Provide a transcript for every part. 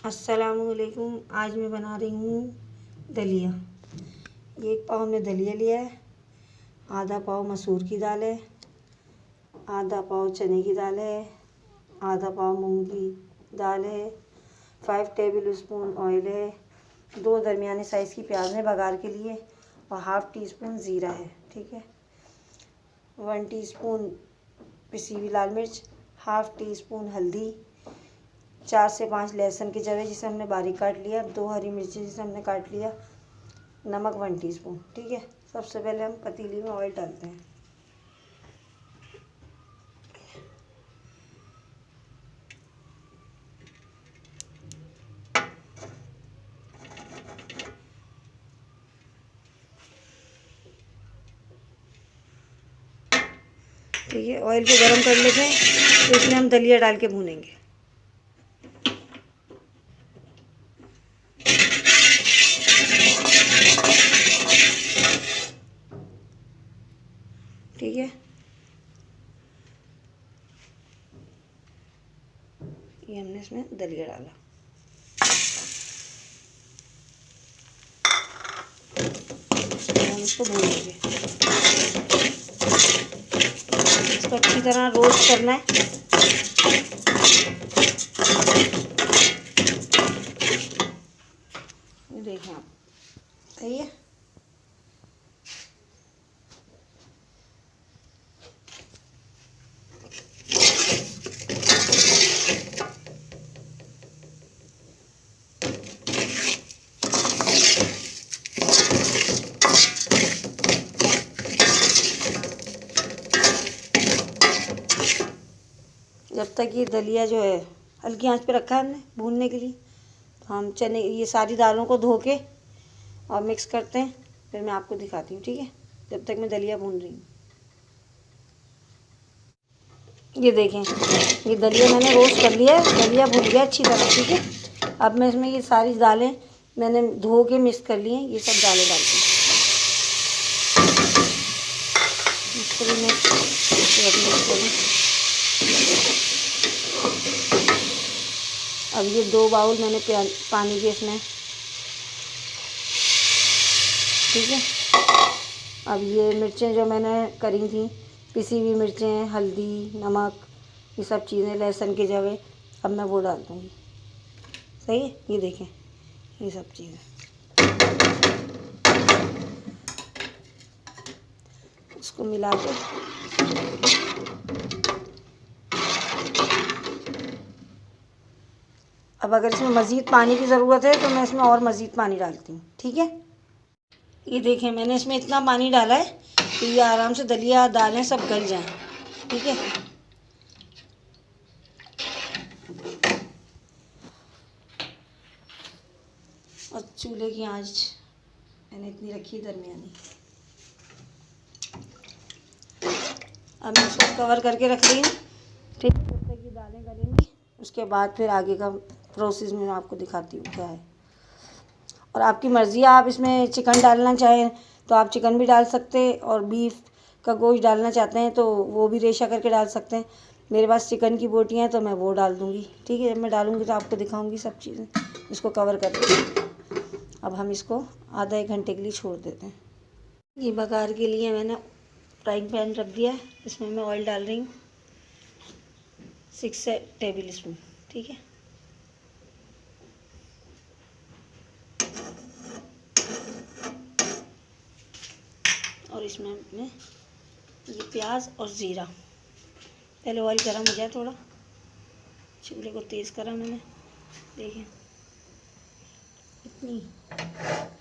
अस्सलामुअलैकुम। आज मैं बना रही हूँ दलिया। ये 1 पाव में दलिया लिया है, आधा पाव मसूर की दाल है, आधा पाव चने की दाल है, आधा पाव मूंग की दाल है, 5 टेबल स्पून ऑयल है, 2 दरमियाने साइज़ की प्याज है बघार के लिए और हाफ़ टी स्पून ज़ीरा है। ठीक है, 1 टीस्पून पिसी हुई लाल मिर्च, हाफ़ टी स्पून हल्दी, 4 से 5 लहसुन के जवे जिसे हमने बारीक काट लिया, 2 हरी मिर्ची जिसे हमने काट लिया, नमक 1 टीस्पून। ठीक है, सबसे पहले हम पतीली में ऑयल डालते हैं। ठीक है, ऑयल को गरम कर लेते हैं तो इसमें हम दलिया डाल के भूनेंगे। ठीक है, ये हमने इसमें दलिया डाला। हम इसको भूनेंगे, इसको अच्छी तरह रोस्ट करना है। ये देखें आप, सही है। जब तक ये दलिया जो है हल्की आंच पे रखा है हमने भूनने के लिए, तो हम चने ये सारी दालों को धो के और मिक्स करते हैं। फिर मैं आपको दिखाती हूँ। ठीक है, जब तक मैं दलिया भून रही हूँ। ये देखें, ये दलिया मैंने रोस्ट कर लिया है, दलिया भून गया अच्छी तरह। ठीक है, अब मैं इसमें ये सारी दालें मैंने धो के मिक्स कर ली हैं, ये सब दालें डालती हूँ। इसको भी मैं मिक्स करूँ। अब ये 2 बाउल मैंने पानी के इसमें। ठीक है, अब ये मिर्चें जो मैंने करी थी, पिसी हुई मिर्चें, हल्दी, नमक, ये सब चीज़ें, लहसुन के जवे, अब मैं वो डाल दूँगी। सही है, ये देखें ये सब चीज़ें इसको मिला के अब अगर इसमें मज़ीद पानी की ज़रूरत है तो मैं इसमें और मज़ीद पानी डालती हूँ। ठीक है, ये देखें मैंने इसमें इतना पानी डाला है कि ये आराम से दलिया दालें सब गल जाएं। ठीक है, और चूल्हे की आंच मैंने इतनी रखी दरमियानी। अब मैं इसको कवर करके रख रही हूँ। ठीक, जब तक ये दालें गलेंगी उसके बाद फिर आगे का प्रोसेस में आपको दिखाती हूँ क्या है। और आपकी मर्ज़ी है, आप इसमें चिकन डालना चाहें तो आप चिकन भी डाल सकते हैं, और बीफ का गोश्त डालना चाहते हैं तो वो भी रेशा करके डाल सकते हैं। मेरे पास चिकन की बोटियाँ हैं तो मैं वो डाल दूँगी। ठीक है, जब मैं डालूँगी तो आपको दिखाऊँगी सब चीज़ें। इसको कवर करके अब हम इसको आधा 1 घंटे के लिए छोड़ देते हैं। ये बघार के लिए मैंने फ्राइंग पैन रख दिया है, इसमें मैं ऑयल डाल रही हूँ 6 टेबल स्पून। ठीक है, और इसमें मैं ये प्याज और ज़ीरा, पहले ऑयल गर्म हो जाए थोड़ा, चूल्हे को तेज़ करा मैंने, देखिए इतनी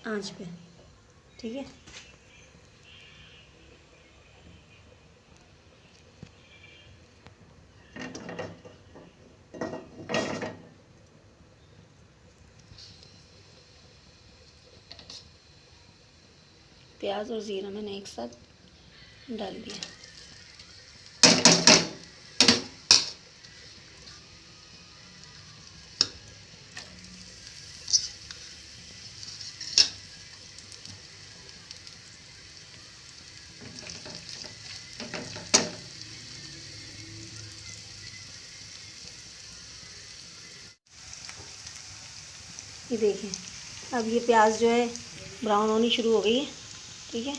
आंच पे। ठीक है, प्याज और ज़ीरा मैंने एक साथ डाल दिया। ये देखें, अब ये प्याज जो है ब्राउन होनी शुरू हो गई है। ठीक है,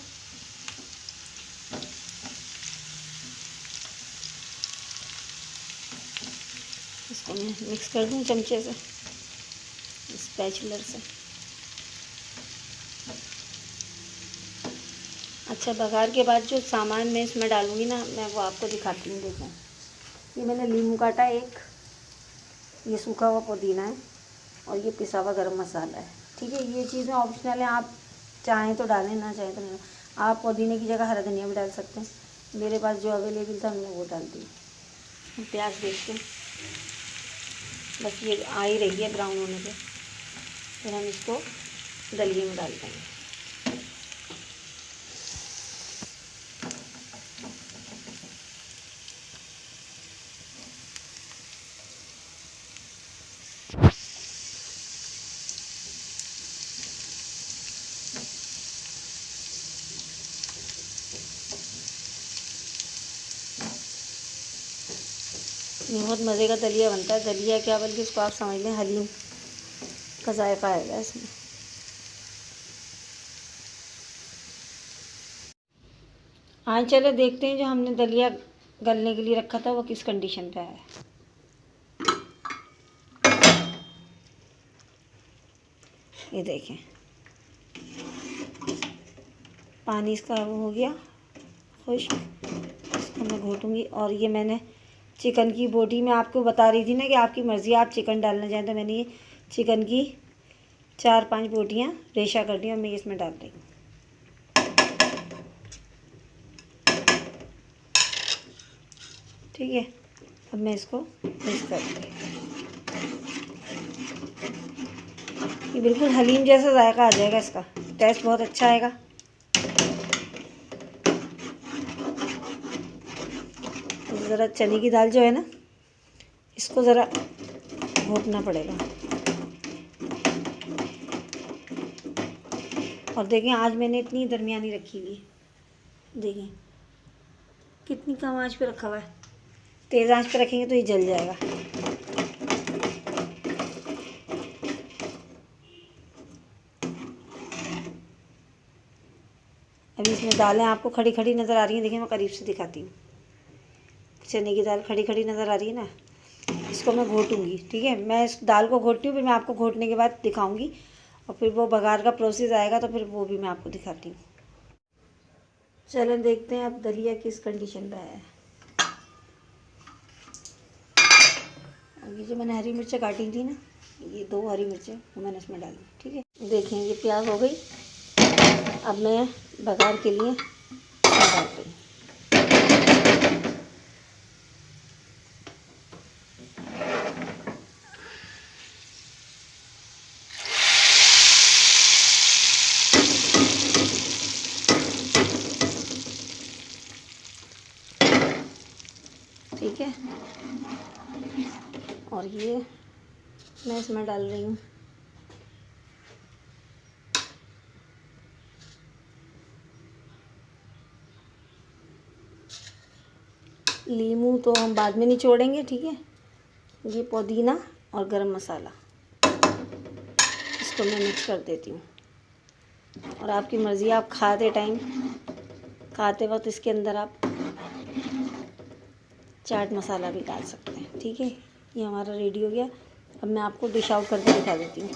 इसको मैं मिक्स कर दूँ चमचे से, स्पैचुलर से। अच्छा, बघार के बाद जो सामान मैं इसमें डालूँगी ना, मैं वो आपको दिखाती हूँ। देखें, ये मैंने नींबू काटा एक, ये सूखा हुआ पुदीना है, और ये पिसा हुआ गरम मसाला है। ठीक है, ये चीज़ें ऑप्शनल हैं, आप चाहें तो डालें, ना चाहें तो नहीं। आप पुदीने की जगह हरा धनिया भी डाल सकते हैं। मेरे पास जो अवेलेबल था मैंने वो डाल दी। प्याज देखते हैं, बस ये आ ही रही है ब्राउन होने पे, फिर हम इसको दलिए में डाल देंगे। ये बहुत मज़े का दलिया बनता है। दलिया क्या, बल्कि इसको आप समझ लें हलीम का जायका आएगा इसमें। आज चलो देखते हैं जो हमने दलिया गलने के लिए रखा था वो किस कंडीशन पे है। ये देखें, पानी इसका वो हो गया खुश्क। इसको मैं घोटूँगी। और ये मैंने चिकन की बोटी में आपको बता रही थी ना कि आपकी मर्ज़ी, आप चिकन डालना चाहें तो मैंने ये चिकन की 4-5 बोटियाँ रेशा कर दी और मैं इसमें डाल रही हूँ। ठीक है, अब मैं इसको मिक्स कर दूँगी। ये बिल्कुल हलीम जैसा जायका आ जाएगा, इसका टेस्ट बहुत अच्छा आएगा। ज़रा चने की दाल जो है ना, इसको ज़रा घोटना पड़ेगा। और देखें, आज मैंने इतनी दरमियानी रखी हुई है। देखें कितनी कम आंच पे रखा हुआ है। तेज़ आंच पे रखेंगे तो ये जल जाएगा। अभी इसमें दालें आपको खड़ी खड़ी नज़र आ रही हैं। देखिए, मैं करीब से दिखाती हूँ। चने की दाल खड़ी खड़ी नज़र आ रही है ना, इसको मैं घोटूँगी। ठीक है, मैं इस दाल को घोटती हूँ, फिर मैं आपको घोटने के बाद दिखाऊँगी, और फिर वो बघार का प्रोसेस आएगा तो फिर वो भी मैं आपको दिखाती हूँ। चलो देखते हैं अब दलिया किस कंडीशन पे है। अब ये जो मैंने हरी मिर्चें काटी थी ना, ये 2 हरी मिर्चें वो मैंने इसमें डाली। ठीक है, देखें ये प्याज हो गई। अब मैं बघार के लिए डाल रही हूँ। ठीक है, और ये मैं इसमें डाल रही हूँ लीमू, तो हम बाद में निचोड़ेंगे। ठीक है, ये पुदीना और गरम मसाला, इसको मैं मिक्स कर देती हूँ। और आपकी मर्ज़ी, आप खाते वक्त इसके अंदर आप चाट मसाला भी डाल सकते हैं। ठीक है, ये हमारा रेडी हो गया। अब मैं आपको डिश आउट करके दिखा देती हूँ।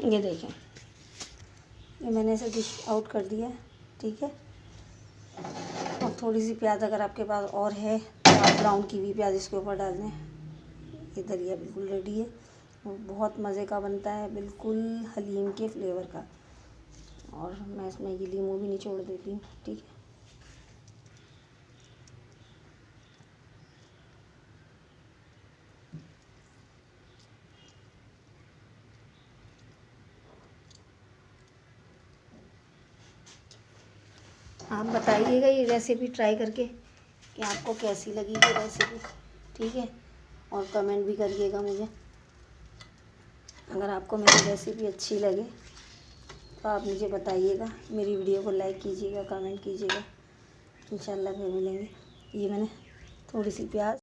ये देखें, ये मैंने ऐसे डिश आउट कर दिया है, ठीक है। और थोड़ी सी प्याज अगर आपके पास और है तो आप ब्राउन की भी प्याज इसके ऊपर डाल दें। ये दलिया बिल्कुल रेडी है और बहुत मज़े का बनता है, बिल्कुल हलीम के फ्लेवर का। और मैं इसमें ये लीमू भी निचोड़ देती हूँ, ठीक है। आप बताइएगा ये रेसिपी ट्राई करके कि आपको कैसी लगी ये रेसिपी, ठीक है। और कमेंट भी करिएगा मुझे। अगर आपको मेरी रेसिपी अच्छी लगे तो आप मुझे बताइएगा, मेरी वीडियो को लाइक कीजिएगा, कमेंट कीजिएगा। इंशाल्लाह फिर मिलेंगे। ये मैंने थोड़ी सी प्याज